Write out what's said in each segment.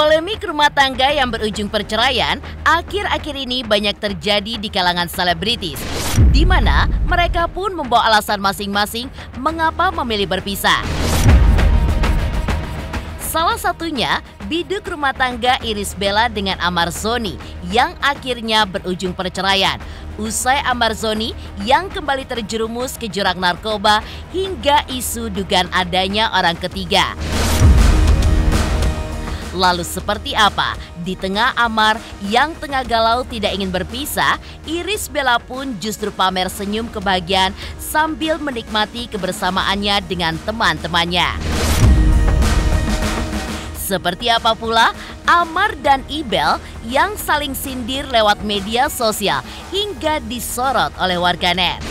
Polemik rumah tangga yang berujung perceraian akhir-akhir ini banyak terjadi di kalangan selebritis, di mana mereka pun membawa alasan masing-masing mengapa memilih berpisah. Salah satunya biduk rumah tangga Irish Bella dengan Amar Zoni yang akhirnya berujung perceraian. Usai Amar Zoni yang kembali terjerumus ke jurang narkoba hingga isu dugaan adanya orang ketiga. Lalu seperti apa? Di tengah Amar yang tengah galau tidak ingin berpisah, Irish Bella pun justru pamer senyum kebahagiaan sambil menikmati kebersamaannya dengan teman-temannya. Seperti apa pula Amar dan Ibel yang saling sindir lewat media sosial hingga disorot oleh warganet.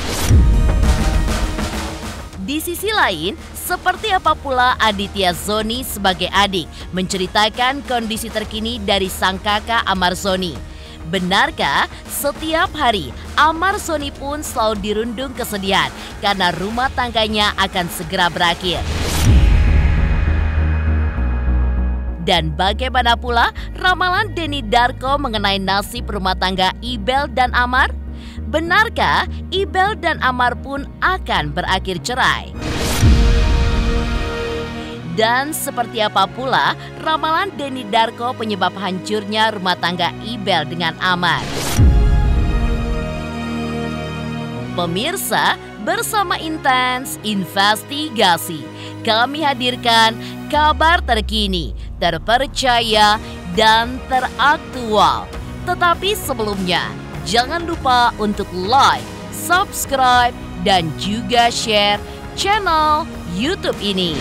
Di sisi lain, seperti apa pula Aditya Zoni sebagai adik menceritakan kondisi terkini dari sang kakak Amar Zoni. Benarkah setiap hari Amar Zoni pun selalu dirundung kesedihan karena rumah tangganya akan segera berakhir? Dan bagaimana pula ramalan Denny Darko mengenai nasib rumah tangga Ibel dan Amar? Benarkah Ibel dan Amar pun akan berakhir cerai? Dan seperti apa pula ramalan Denny Darko penyebab hancurnya rumah tangga Ibel dengan Amar? Pemirsa, bersama Intens Investigasi, kami hadirkan kabar terkini, terpercaya, dan teraktual. Tetapi sebelumnya, jangan lupa untuk like, subscribe, dan juga share channel YouTube ini.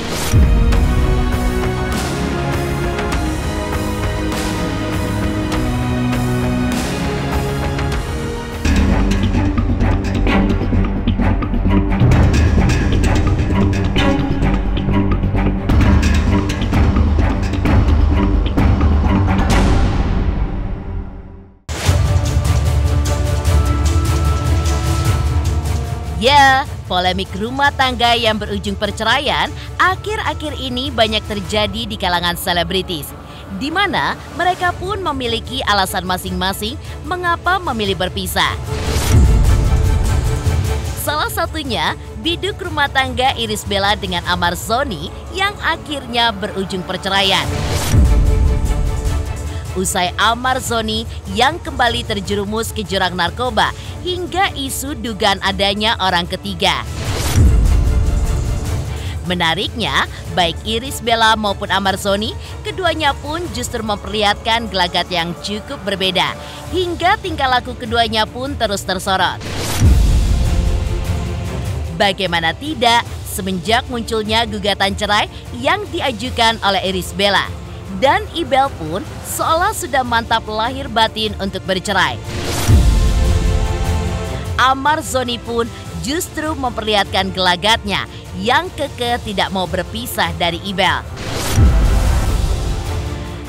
Ya, polemik rumah tangga yang berujung perceraian akhir-akhir ini banyak terjadi di kalangan selebritis, di mana mereka pun memiliki alasan masing-masing mengapa memilih berpisah. Salah satunya biduk rumah tangga Irish Bella dengan Amar Zoni yang akhirnya berujung perceraian. Usai Amar Zoni yang kembali terjerumus ke jurang narkoba hingga isu dugaan adanya orang ketiga. Menariknya, baik Irish Bella maupun Amar Zoni, keduanya pun justru memperlihatkan gelagat yang cukup berbeda, hingga tingkah laku keduanya pun terus tersorot. Bagaimana tidak, semenjak munculnya gugatan cerai yang diajukan oleh Irish Bella, dan Ibel pun seolah sudah mantap lahir batin untuk bercerai. Amar Zoni pun justru memperlihatkan gelagatnya yang kekeh tidak mau berpisah dari Ibel.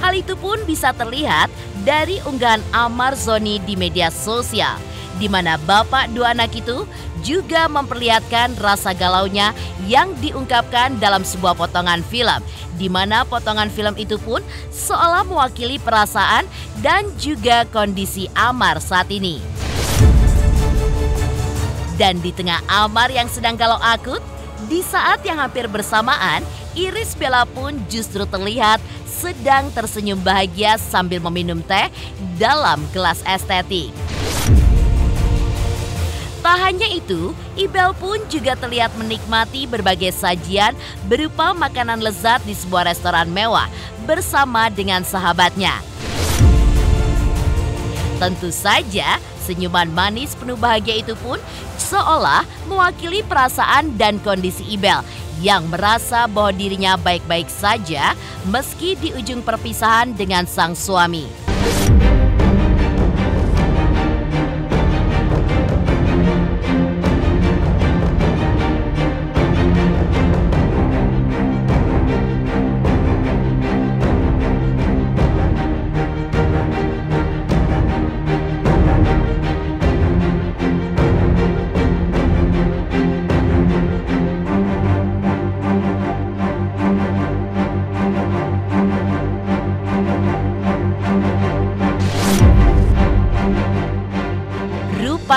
Hal itu pun bisa terlihat dari unggahan Amar Zoni di media sosial, di mana bapak dua anak itu juga memperlihatkan rasa galaunya yang diungkapkan dalam sebuah potongan film, di mana potongan film itu pun seolah mewakili perasaan dan juga kondisi Amar saat ini. Dan di tengah Amar yang sedang galau akut, di saat yang hampir bersamaan, Irish Bella pun justru terlihat sedang tersenyum bahagia sambil meminum teh dalam gelas estetik. Tak hanya itu, Ibel pun juga terlihat menikmati berbagai sajian berupa makanan lezat di sebuah restoran mewah bersama dengan sahabatnya. Tentu saja, senyuman manis penuh bahagia itu pun seolah mewakili perasaan dan kondisi Ibel yang merasa bahwa dirinya baik-baik saja meski di ujung perpisahan dengan sang suami.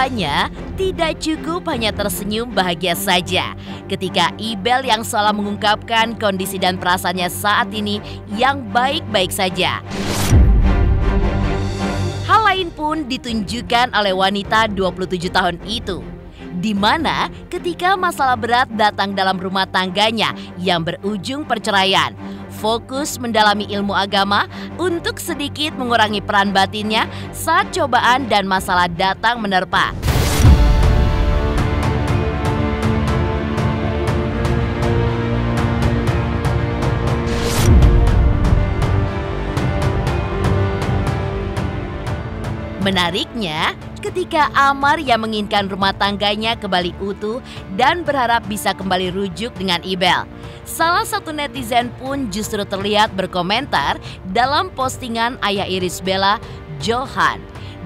Rupanya tidak cukup hanya tersenyum bahagia saja ketika Ibel yang seolah mengungkapkan kondisi dan perasaannya saat ini yang baik-baik saja. Hal lain pun ditunjukkan oleh wanita 27 tahun itu, di mana ketika masalah berat datang dalam rumah tangganya yang berujung perceraian, fokus mendalami ilmu agama untuk sedikit mengurangi peran batinnya saat cobaan dan masalah datang menerpa. Menariknya, ketika Amar yang menginginkan rumah tangganya kembali utuh dan berharap bisa kembali rujuk dengan Ibel, salah satu netizen pun justru terlihat berkomentar dalam postingan ayah Irish Bella, Johan,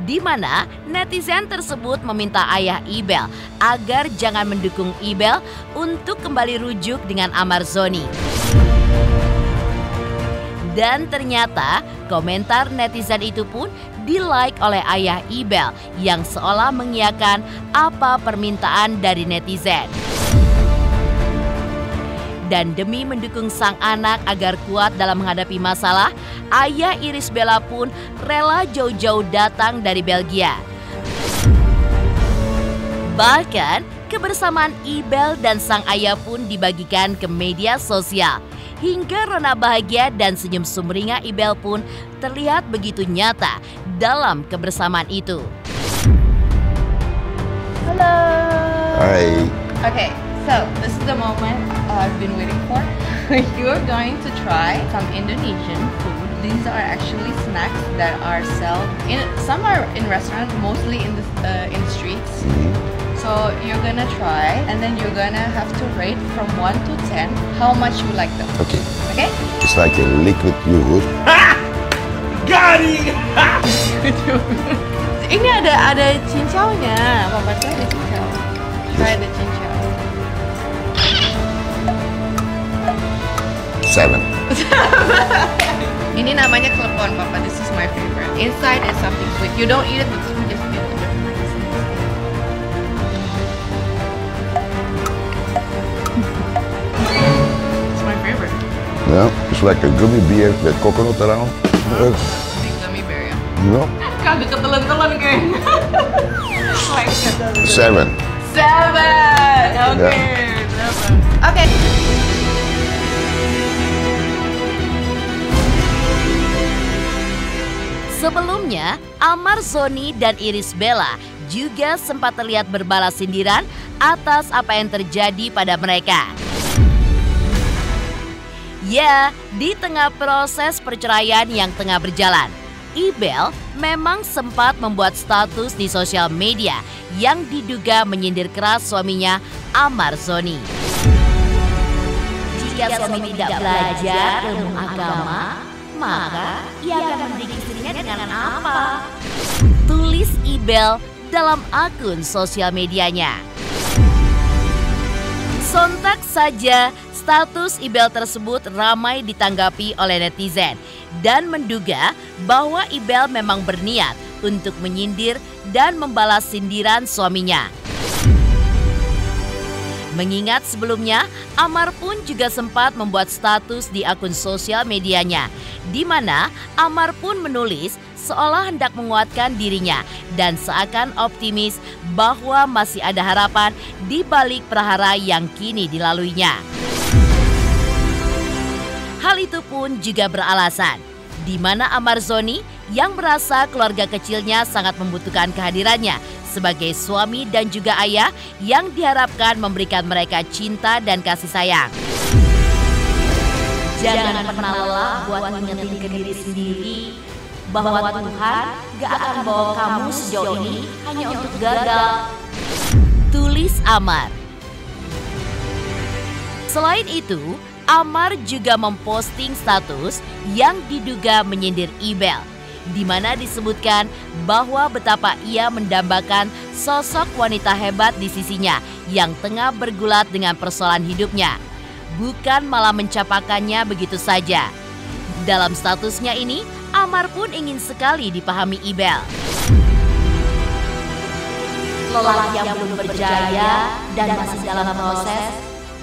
di mana netizen tersebut meminta ayah Ibel agar jangan mendukung Ibel untuk kembali rujuk dengan Amar Zoni. Dan ternyata komentar netizen itu pun di-like oleh ayah Ibel yang seolah mengiyakan apa permintaan dari netizen. Dan demi mendukung sang anak agar kuat dalam menghadapi masalah, ayah Irish Bella pun rela jauh-jauh datang dari Belgia. Bahkan kebersamaan Ibel dan sang ayah pun dibagikan ke media sosial. Hingga rona bahagia dan senyum sumringah Ibel pun terlihat begitu nyata dalam kebersamaan itu. Hello. Hi. Okay, so this is the moment I've been waiting for. You're going to try some Indonesian food. These are actually snacks that are sold in some are in restaurants, mostly in the streets. So you're gonna try, and then you're gonna have to rate from 1 to 10 how much you like them. Okay. Okay? It's like a liquid yogurt. Got it! Ini ada cincaunya, Papa tuh ada cincau. Try the cincau. 7. Ini namanya klepon, Papa. This is my favorite. Inside is something sweet. You don't eat it, but you just feel the difference. It's my favorite. Yeah, it's like a gummy beer with coconut around. Big gummy bear ya. You know? Kagak ketelan-telan kayaknya. Like 7. 7. Okay. 7. Okay. Sebelumnya, Amar Zoni dan Irish Bella juga sempat terlihat berbalas sindiran atas apa yang terjadi pada mereka. Ya, di tengah proses perceraian yang tengah berjalan, Ibel memang sempat membuat status di sosial media yang diduga menyindir keras suaminya Amar Zoni. Jika suami tidak belajar ilmu agama, maka ia akan mendidik istrinya dengan apa? Tulis Ibel dalam akun sosial medianya. Sontak saja status Ibel tersebut ramai ditanggapi oleh netizen dan menduga bahwa Ibel memang berniat untuk menyindir dan membalas sindiran suaminya. Mengingat sebelumnya, Amar pun juga sempat membuat status di akun sosial medianya, di mana Amar pun menulis seolah hendak menguatkan dirinya dan seakan optimis bahwa masih ada harapan di balik prahara yang kini dilaluinya. Hal itu pun juga beralasan, di mana Amar Zoni yang merasa keluarga kecilnya sangat membutuhkan kehadirannya sebagai suami dan juga ayah yang diharapkan memberikan mereka cinta dan kasih sayang. Jangan pernah lelah buat ngingetin ke diri sendiri bahwa Tuhan gak akan bawa kamu sejauh ini hanya untuk gagal. Tulis Amar. Selain itu, Amar juga memposting status yang diduga menyindir Ibel, di mana disebutkan bahwa betapa ia mendambakan sosok wanita hebat di sisinya yang tengah bergulat dengan persoalan hidupnya, bukan malah mencapakannya begitu saja. Dalam statusnya ini, Amar pun ingin sekali dipahami Ibel. lelaki yang belum berjaya dan masih dalam proses,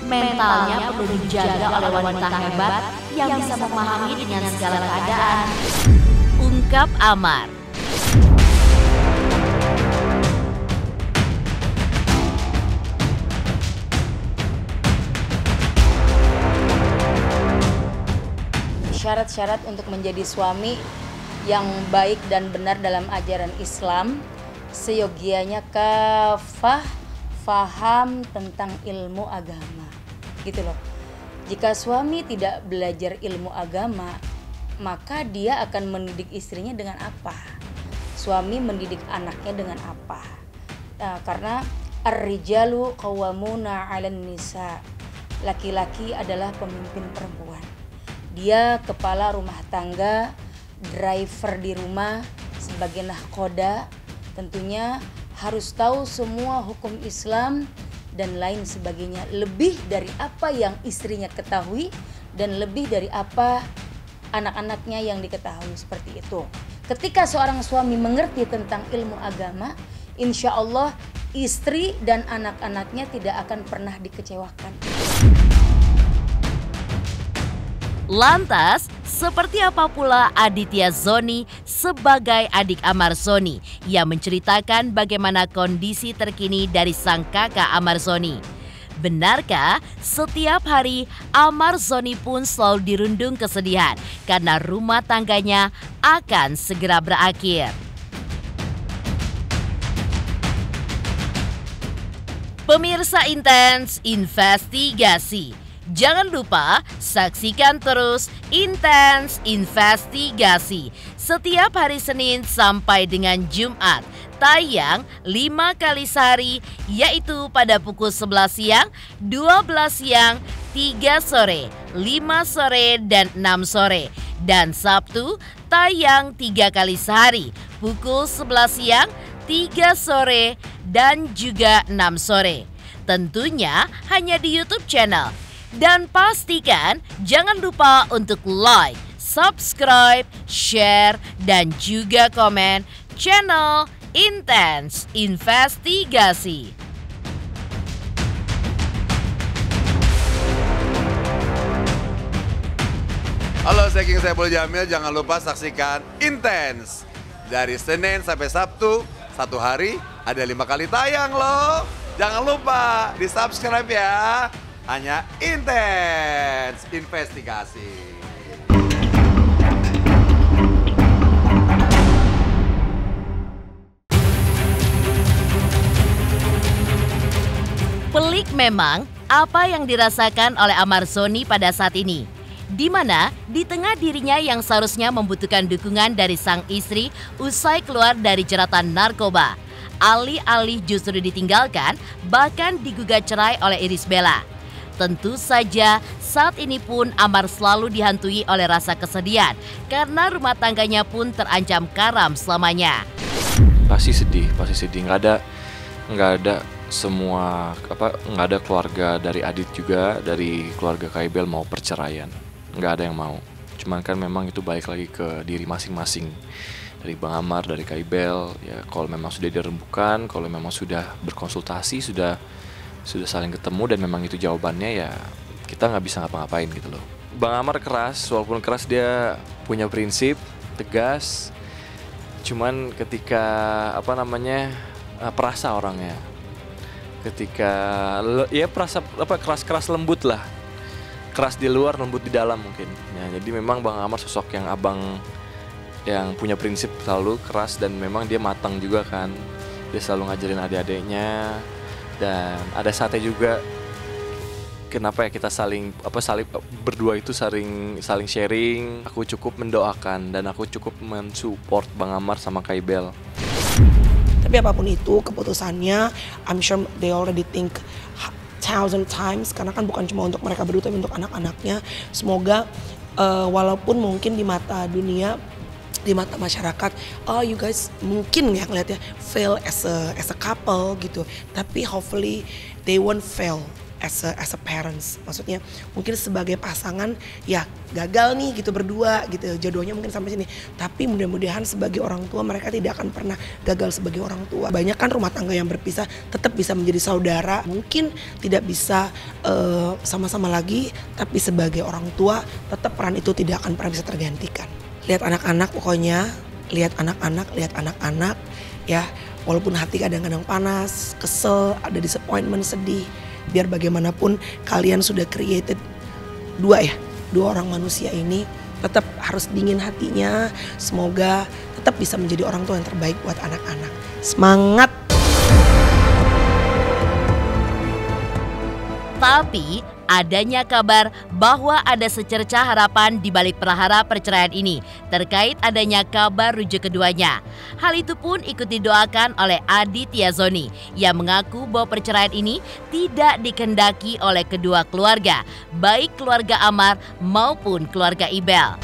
mentalnya perlu dijaga oleh wanita hebat yang bisa memahami dengan segala keadaan. Ungkap Amar. Syarat-syarat untuk menjadi suami yang baik dan benar dalam ajaran Islam, seyogianya kafah faham tentang ilmu agama, gitu loh. Jika suami tidak belajar ilmu agama, maka dia akan mendidik istrinya dengan apa? Suami mendidik anaknya dengan apa? Karena ar-rijalu qawwamuna 'alan nisa. Laki-laki adalah pemimpin perempuan. Dia kepala rumah tangga, driver di rumah, sebagai nahkoda, tentunya harus tahu semua hukum Islam dan lain sebagainya. Lebih dari apa yang istrinya ketahui dan lebih dari apa anak-anaknya yang diketahui, seperti itu. Ketika seorang suami mengerti tentang ilmu agama, insya Allah istri dan anak-anaknya tidak akan pernah dikecewakan. Lantas, seperti apa pula Aditya Zoni sebagai adik Amar Zoni yang menceritakan bagaimana kondisi terkini dari sang kakak Amar Zoni? Benarkah setiap hari Amar Zoni pun selalu dirundung kesedihan karena rumah tangganya akan segera berakhir? Pemirsa Intens Investigasi, jangan lupa saksikan terus Intens Investigasi setiap hari Senin sampai dengan Jumat. Tayang 5 kali sehari, yaitu pada pukul 11 siang, 12 siang, 3 sore, 5 sore, dan 6 sore. Dan Sabtu tayang 3 kali sehari, pukul 11 siang, 3 sore, dan juga 6 sore. Tentunya hanya di YouTube channel. Dan pastikan jangan lupa untuk like, subscribe, share, dan juga komen channel Intens Investigasi. Halo, saya King Saiful Jamil. Jangan lupa saksikan Intens dari Senin sampai Sabtu. Satu hari ada 5 kali tayang loh. Jangan lupa di subscribe ya. Hanya Intens Investigasi. Pelik memang apa yang dirasakan oleh Amar Zoni pada saat ini, di mana di tengah dirinya yang seharusnya membutuhkan dukungan dari sang istri usai keluar dari jeratan narkoba, alih-alih justru ditinggalkan bahkan digugat cerai oleh Irish Bella. Tentu saja saat ini pun Amar selalu dihantui oleh rasa kesedihan karena rumah tangganya pun terancam karam selamanya. Pasti sedih, nggak ada semua nggak ada keluarga dari Adit juga, dari keluarga Kaibel mau perceraian, nggak ada yang mau. Cuman kan memang itu balik lagi ke diri masing-masing, dari Bang Amar, dari Kaibel. Ya kalau memang sudah dirembukan, kalau memang sudah berkonsultasi, sudah saling ketemu dan memang itu jawabannya, ya kita nggak bisa ngapa-ngapain gitu loh. Bang Amar keras, walaupun keras dia punya prinsip, tegas. Cuman ketika perasa orangnya, ketika ya perasa keras lembut lah, keras di luar lembut di dalam mungkin. Ya, jadi memang Bang Amar sosok yang abang yang punya prinsip, selalu keras dan memang dia matang juga kan. Dia selalu ngajarin adik-adiknya. Dan ada saatnya juga kenapa ya kita saling berdua itu saling sharing. Aku cukup mendoakan dan aku cukup mensupport Bang Amar sama Kaibel. Tapi apapun itu keputusannya, I'm sure they already think 1,000 times, karena kan bukan cuma untuk mereka berdua tapi untuk anak-anaknya. Semoga walaupun mungkin di mata dunia, di mata masyarakat, oh you guys mungkin ya ngeliatnya fail as a couple gitu, tapi hopefully they won't fail as a parents. Maksudnya mungkin sebagai pasangan ya gagal nih gitu berdua gitu, jodohnya mungkin sampai sini. Tapi mudah-mudahan sebagai orang tua mereka tidak akan pernah gagal sebagai orang tua. Banyak kan rumah tangga yang berpisah tetap bisa menjadi saudara. Mungkin tidak bisa sama-sama lagi, tapi sebagai orang tua tetap peran itu tidak akan pernah bisa tergantikan. Lihat anak-anak pokoknya, lihat anak-anak ya. Walaupun hati kadang-kadang panas, kesel, ada disappointment, sedih. Biar bagaimanapun kalian sudah created dua orang manusia ini. Tetap harus dingin hatinya. Semoga tetap bisa menjadi orang tua yang terbaik buat anak-anak. Semangat! Tapi adanya kabar bahwa ada secerca harapan di balik prahara perceraian ini terkait adanya kabar rujuk keduanya. Hal itu pun ikut didoakan oleh Aditya Zoni yang mengaku bahwa perceraian ini tidak dikehendaki oleh kedua keluarga, baik keluarga Amar maupun keluarga Ibel.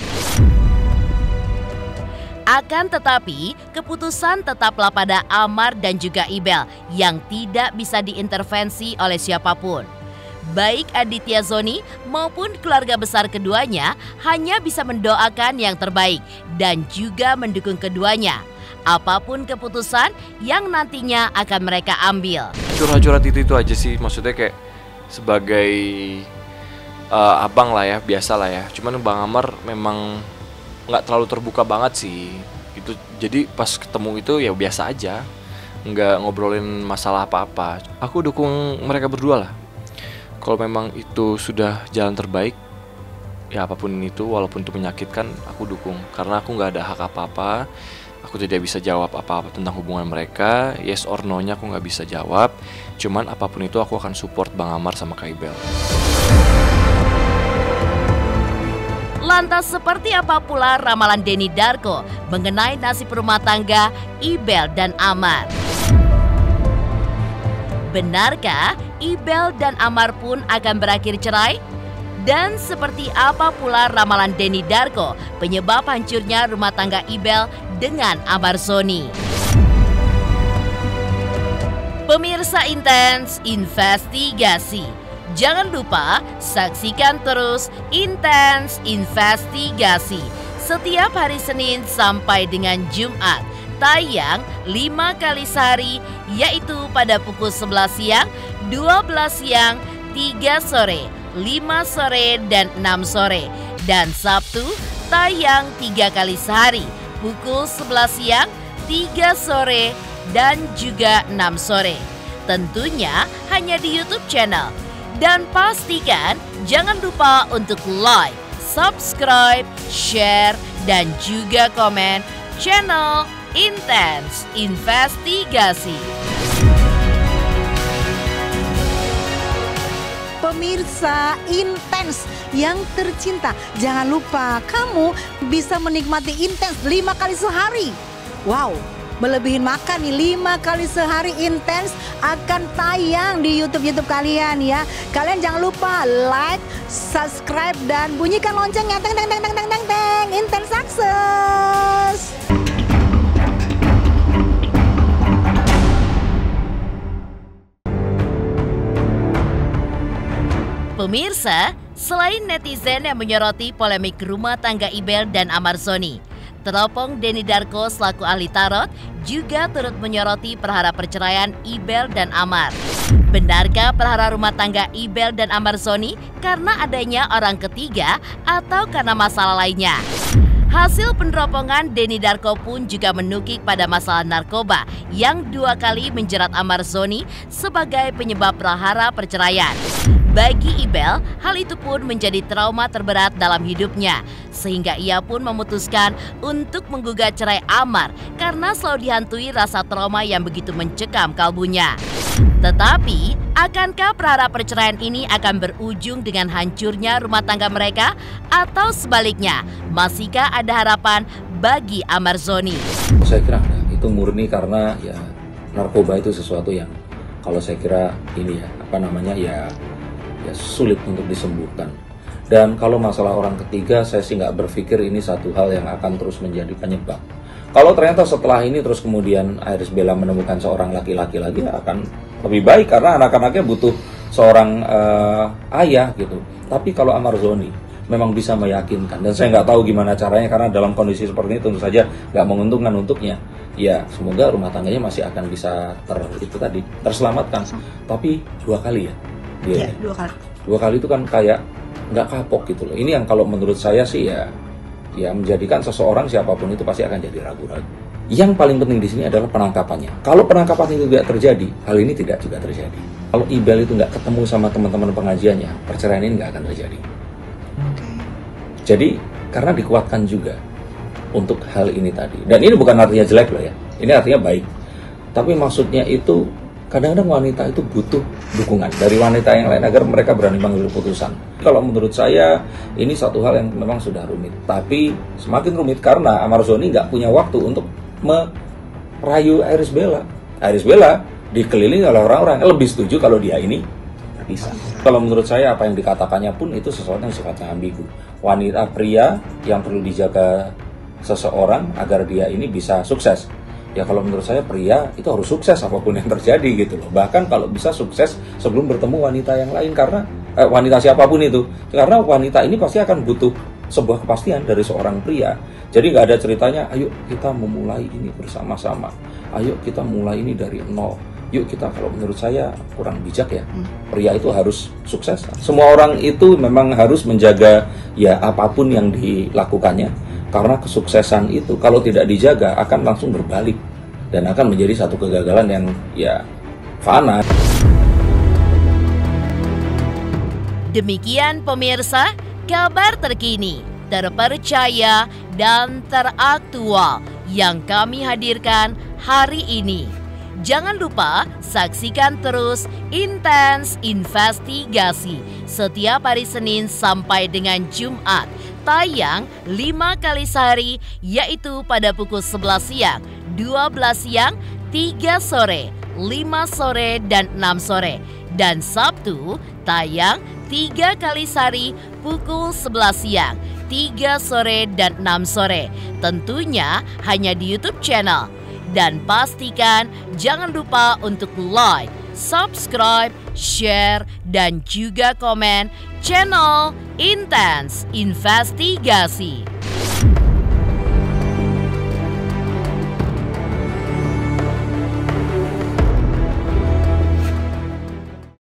Akan tetapi, keputusan tetaplah pada Amar dan juga Ibel yang tidak bisa diintervensi oleh siapapun. Baik Aditya Zoni maupun keluarga besar keduanya hanya bisa mendoakan yang terbaik dan juga mendukung keduanya. Apapun keputusan yang nantinya akan mereka ambil. Curhat-curhat itu aja sih, maksudnya kayak sebagai abang lah ya, biasa lah ya. Cuman Bang Amar memang nggak terlalu terbuka banget sih. Gitu. Jadi pas ketemu itu ya biasa aja, nggak ngobrolin masalah apa-apa. Aku dukung mereka berdua lah. Kalau memang itu sudah jalan terbaik, ya apapun itu, walaupun itu menyakitkan, aku dukung. Karena aku nggak ada hak apa-apa, aku tidak bisa jawab apa-apa tentang hubungan mereka. Yes or no-nya aku nggak bisa jawab. Cuman apapun itu aku akan support Bang Amar sama Kak Ibel. Lantas seperti apa pula ramalan Denny Darko mengenai nasib rumah tangga Ibel dan Amar? Benarkah Ibel dan Amar pun akan berakhir cerai? Dan seperti apa pula ramalan Denny Darko penyebab hancurnya rumah tangga Ibel dengan Amar Zoni? Pemirsa Intens Investigasi, jangan lupa saksikan terus Intens Investigasi setiap hari Senin sampai dengan Jumat. Tayang 5 kali sehari, yaitu pada pukul 11 siang, 12 siang, 3 sore, 5 sore, dan 6 sore. Dan Sabtu tayang 3 kali sehari, pukul 11 siang, 3 sore, dan juga 6 sore. Tentunya hanya di YouTube channel. Dan pastikan jangan lupa untuk like, subscribe, share, dan juga komen channel Intens Investigasi. Pemirsa Intens yang tercinta, jangan lupa kamu bisa menikmati Intens 5 kali sehari. Wow, melebihin makan nih, 5 kali sehari Intens akan tayang di YouTube kalian ya. Kalian jangan lupa like, subscribe, dan bunyikan loncengnya. Teng teng teng teng teng teng. Intens sukses. Pemirsa, selain netizen yang menyoroti polemik rumah tangga Ibel dan Amar Zoni, teropong Denny Darko selaku ahli tarot juga turut menyoroti perhara perceraian Ibel dan Amar. Benarkah perhara rumah tangga Ibel dan Amar Zoni karena adanya orang ketiga atau karena masalah lainnya? Hasil peneropongan Denny Darko pun juga menukik pada masalah narkoba yang 2 kali menjerat Amar Zoni sebagai penyebab perhara perceraian. Bagi Ibel, hal itu pun menjadi trauma terberat dalam hidupnya, sehingga ia pun memutuskan untuk menggugat cerai Amar karena selalu dihantui rasa trauma yang begitu mencekam kalbunya. Tetapi, akankah perhara perceraian ini akan berujung dengan hancurnya rumah tangga mereka? Atau sebaliknya, masihkah ada harapan bagi Amar Zoni? Saya kira itu murni karena ya narkoba itu sesuatu yang kalau saya kira ini ya sulit untuk disembuhkan. Dan kalau masalah orang ketiga, saya sih nggak berpikir ini satu hal yang akan terus menjadi penyebab. Kalau ternyata setelah ini terus kemudian Iris Bella menemukan seorang laki-laki lagi, akan lebih baik karena anak-anaknya butuh seorang ayah gitu. Tapi kalau Amar Zoni memang bisa meyakinkan, dan saya nggak tahu gimana caranya karena dalam kondisi seperti ini tentu saja nggak menguntungkan untuknya. Ya semoga rumah tangganya masih akan bisa terselamatkan. Tapi 2 kali ya dia. Ya, 2 kali. 2 kali itu kan kayak nggak kapok gitu loh. Ini yang kalau menurut saya sih ya menjadikan seseorang siapapun itu pasti akan jadi ragu-ragu. Yang paling penting di sini adalah penangkapannya. Kalau penangkapan itu tidak terjadi, hal ini tidak juga terjadi. Kalau Ibel itu nggak ketemu sama teman-teman pengajiannya, perceraian ini nggak akan terjadi. Jadi karena dikuatkan juga untuk hal ini tadi. Dan ini bukan artinya jelek loh ya. Ini artinya baik. Tapi maksudnya itu kadang-kadang wanita itu butuh dukungan dari wanita yang lain agar mereka berani mengambil keputusan. Kalau menurut saya ini satu hal yang memang sudah rumit. Tapi semakin rumit karena Amar Zoni nggak punya waktu untuk merayu Iris Bella. Iris Bella dikelilingi oleh orang-orang yang lebih setuju kalau dia ini terpisah. Kalau menurut saya apa yang dikatakannya pun itu sesuatu yang sifatnya ambigu. Wanita pria yang perlu dijaga seseorang agar dia ini bisa sukses. Ya kalau menurut saya pria itu harus sukses apapun yang terjadi gitu loh. Bahkan kalau bisa sukses sebelum bertemu wanita yang lain karena wanita siapapun itu. Karena wanita ini pasti akan butuh sebuah kepastian dari seorang pria. Jadi nggak ada ceritanya, ayo kita memulai ini bersama-sama. Ayo kita mulai ini dari nol. Yuk kita, kalau menurut saya kurang bijak ya. Pria itu harus sukses. Semua orang itu memang harus menjaga ya apapun yang dilakukannya. Karena kesuksesan itu kalau tidak dijaga akan langsung berbalik. Dan akan menjadi satu kegagalan yang ya fana. Demikian pemirsa, kabar terkini, terpercaya, dan teraktual yang kami hadirkan hari ini. Jangan lupa saksikan terus Intens Investigasi setiap hari Senin sampai dengan Jumat. Tayang 5 kali sehari, yaitu pada pukul 11 siang, 12 siang, 3 sore, 5 sore, dan 6 sore. Dan Sabtu tayang 3 kali sehari pukul 11 siang, 3 sore, dan 6 sore. Tentunya hanya di YouTube channel. Dan pastikan jangan lupa untuk like, subscribe, share, dan juga komen channel Intens Investigasi.